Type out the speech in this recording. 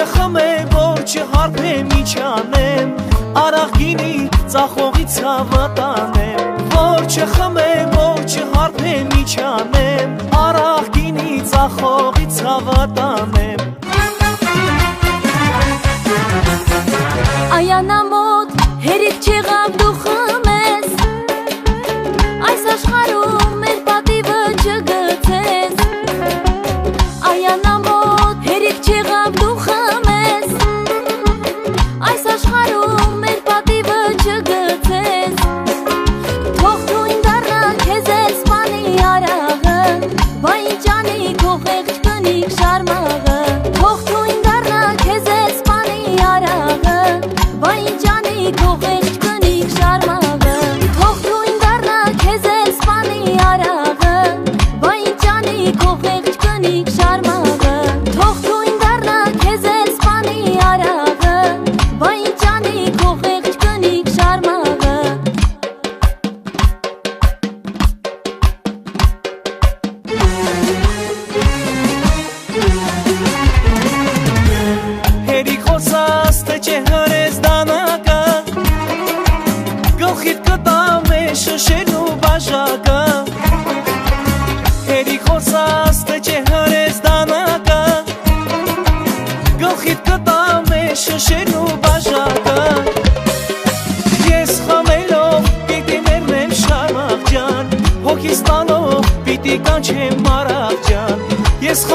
չխմեմ, որ չհարբեմ իջանեմ, արաղ գինի ծախողի ցավը տանեմ, որ չխմեմ, որ չհարբեմ իջանեմ, արաղ գինի ծախողի ցավը տանեմ։ Այանամոտ հերիք չեղավ դու խմես, այս աշխարհում մեր պատիվը չգցես։ Այանամոտ հերիք չեղավ դու խմես, այս աշխարհում մեր պատիվը չգցես։ Թող թույն դառնա քեզ էլ սպանի արաղը, բա ինչ անի քո խեղճ կնիկ շարմաղը։ Թող թույն դառնա քեզ էլ սպանի արաղը, բա ինչ անի քո խեղճ կնիկ շարմաղը։ Թող թույն դառնա քեզ էլ սպանի արաղը, բա ինչ անի քո խեղճ կնիկ շարմաղը։ Թող թույն դառնա քեզ էլ սպանի արաղը, բա ինչ անի քո խեղճ կնիկ շարմաղը։ Հերիք խոսած թե չէ հրես դանակը, գլխիդ կտամ է շշերն ու բաժակը։ Հերիք խոսած թե չէ հրես դանակը, գլխիդ կտամ է շշերն ու բաժակը։ Ես խմելով պիտի մեռնեմ շարմաղ ջան, հոգիս տանով պիտի կանչեմ մարաղ ջան։ Ես